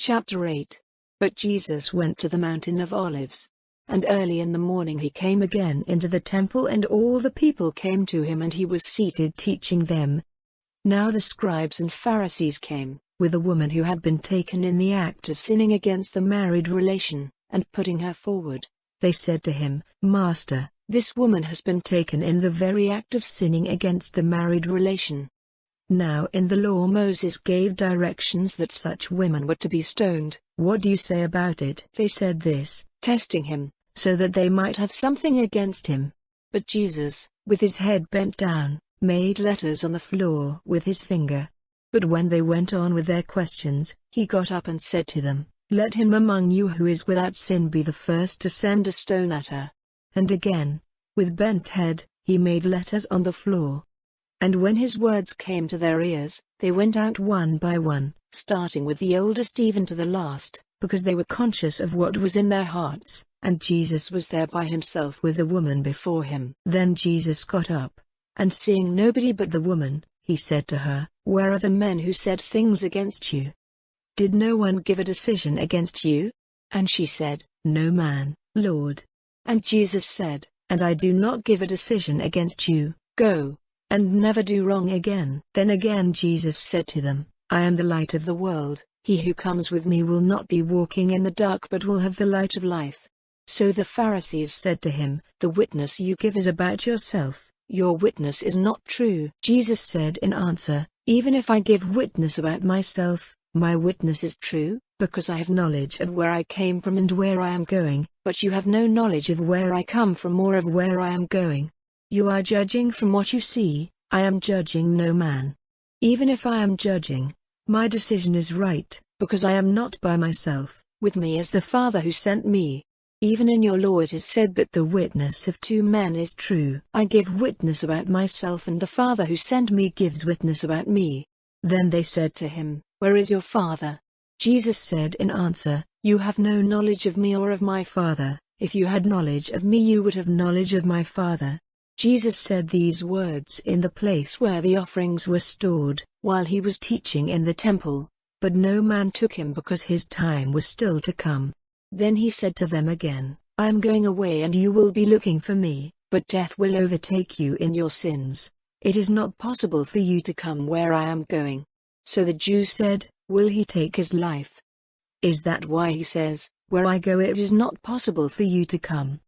Chapter 8. But Jesus went to the mountain of Olives. And early in the morning he came again into the temple, and all the people came to him, and he was seated teaching them. Now the scribes and Pharisees came, with a woman who had been taken in the act of sinning against the married relation, and putting her forward. They said to him, "Master, this woman has been taken in the very act of sinning against the married relation. Now in the law Moses gave directions that such women were to be stoned. What do you say about it?" They said this, testing him, so that they might have something against him. But Jesus, with his head bent down, made letters on the floor with his finger. But when they went on with their questions, he got up and said to them, "Let him among you who is without sin be the first to send a stone at her." And again, with bent head, he made letters on the floor. And when his words came to their ears, they went out one by one, starting with the oldest even to the last, because they were conscious of what was in their hearts. And Jesus was there by himself with the woman before him. Then Jesus got up, and seeing nobody but the woman, he said to her, "Where are the men who said things against you? Did no one give a decision against you?" And she said, "No man, Lord." And Jesus said, "And I do not give a decision against you. Go, and never do wrong again." Then again Jesus said to them, "I am the light of the world. He who comes with me will not be walking in the dark but will have the light of life." So the Pharisees said to him, "The witness you give is about yourself. Your witness is not true." Jesus said in answer, "Even if I give witness about myself, my witness is true, because I have knowledge of where I came from and where I am going, but you have no knowledge of where I come from or of where I am going. You are judging from what you see. I am judging no man. Even if I am judging, my decision is right, because I am not by myself. With me is the Father who sent me. Even in your law it is said that the witness of two men is true. I give witness about myself, and the Father who sent me gives witness about me." Then they said to him, "Where is your Father?" Jesus said in answer, "You have no knowledge of me or of my Father. If you had knowledge of me you would have knowledge of my Father." Jesus said these words in the place where the offerings were stored, while he was teaching in the temple. But no man took him because his time was still to come. Then he said to them again, "I am going away and you will be looking for me, but death will overtake you in your sins. It is not possible for you to come where I am going." So the Jews said, "Will he take his life? Is that why he says, 'Where I go it is not possible for you to come'?"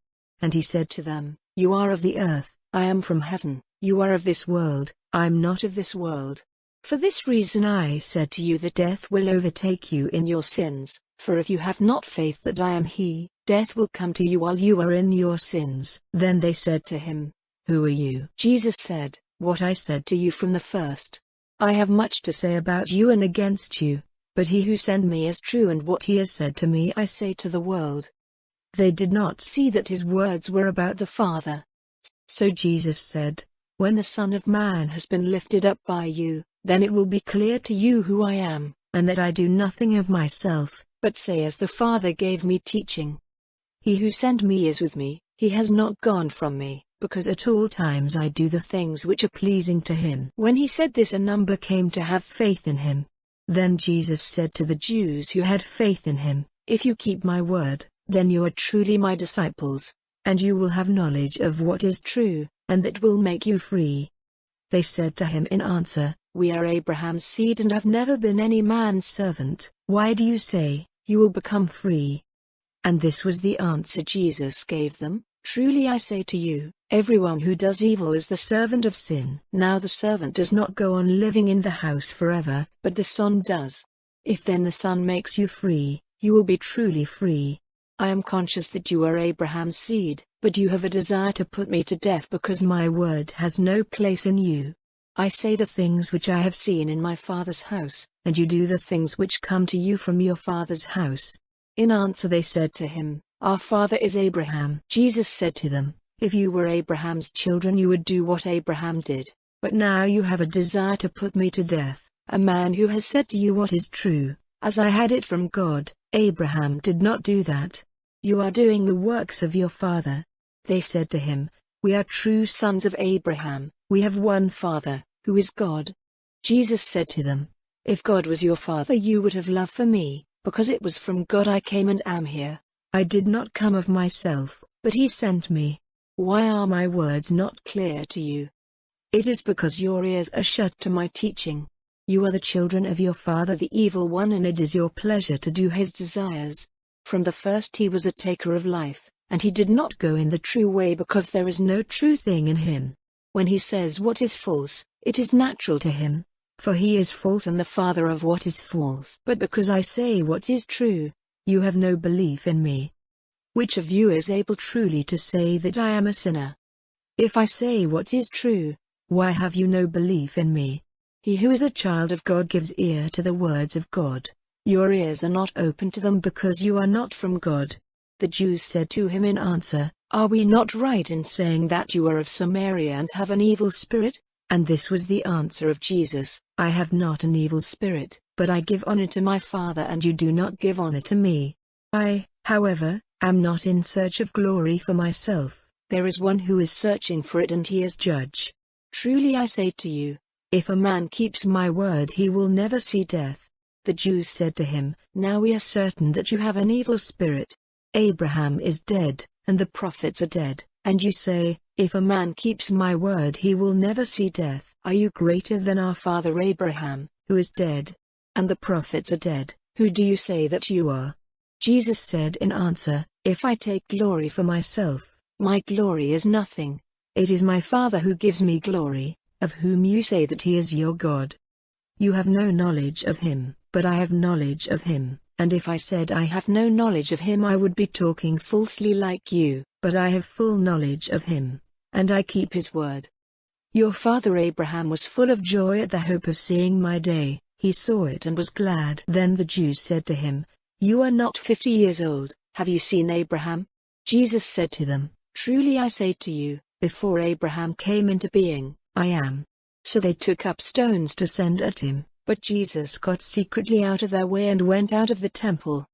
And he said to them, "You are of the earth, I am from heaven. You are of this world, I am not of this world. For this reason I said to you that death will overtake you in your sins, for if you have not faith that I am he, death will come to you while you are in your sins." Then they said to him, "Who are you?" Jesus said, "What I said to you from the first. I have much to say about you and against you, but he who sent me is true, and what he has said to me I say to the world." They did not see that his words were about the Father. So Jesus said, "When the Son of Man has been lifted up by you, then it will be clear to you who I am, and that I do nothing of myself, but say as the Father gave me teaching. He who sent me is with me, he has not gone from me, because at all times I do the things which are pleasing to him." When he said this, a number came to have faith in him. Then Jesus said to the Jews who had faith in him, "If you keep my word, then you are truly my disciples, and you will have knowledge of what is true, and that will make you free." They said to him in answer, "We are Abraham's seed and have never been any man's servant. Why do you say, 'You will become free'?" And this was the answer Jesus gave them, "Truly I say to you, everyone who does evil is the servant of sin. Now the servant does not go on living in the house forever, but the Son does. If then the Son makes you free, you will be truly free. I am conscious that you are Abraham's seed, but you have a desire to put me to death because my word has no place in you. I say the things which I have seen in my Father's house, and you do the things which come to you from your father's house." In answer they said to him, "Our father is Abraham." Jesus said to them, "If you were Abraham's children you would do what Abraham did. But now you have a desire to put me to death, a man who has said to you what is true, as I had it from God. Abraham did not do that. You are doing the works of your father." They said to him, "We are true sons of Abraham, we have one Father, who is God." Jesus said to them, "If God was your Father you would have love for me, because it was from God I came and am here. I did not come of myself, but he sent me. Why are my words not clear to you? It is because your ears are shut to my teaching. You are the children of your father the evil one, and it is your pleasure to do his desires. From the first he was a taker of life, and he did not go in the true way because there is no true thing in him. When he says what is false, it is natural to him, for he is false and the father of what is false. But because I say what is true, you have no belief in me. Which of you is able truly to say that I am a sinner? If I say what is true, why have you no belief in me? He who is a child of God gives ear to the words of God. Your ears are not open to them because you are not from God. The Jews said to him in answer, Are we not right in saying that you are of Samaria and have an evil spirit? And this was the answer of Jesus, I have not an evil spirit, but I give honor to my Father and you do not give honor to me. I, however, am not in search of glory for myself. There is one who is searching for it and he is judge. Truly I say to you, if a man keeps my word he will never see death. The Jews said to him, Now we are certain that you have an evil spirit. Abraham is dead, and the prophets are dead, and you say, If a man keeps my word he will never see death. Are you greater than our father Abraham, who is dead? And the prophets are dead, who do you say that you are? Jesus said in answer, If I take glory for myself, my glory is nothing. It is my Father who gives me glory, of whom you say that he is your God. You have no knowledge of him, but I have knowledge of him, and if I said I have no knowledge of him I would be talking falsely like you, but I have full knowledge of him, and I keep his word. Your father Abraham was full of joy at the hope of seeing my day, he saw it and was glad. Then the Jews said to him, You are not 50 years old, have you seen Abraham? Jesus said to them, Truly I say to you, before Abraham came into being, I am. So they took up stones to send at him, but Jesus got secretly out of their way and went out of the temple.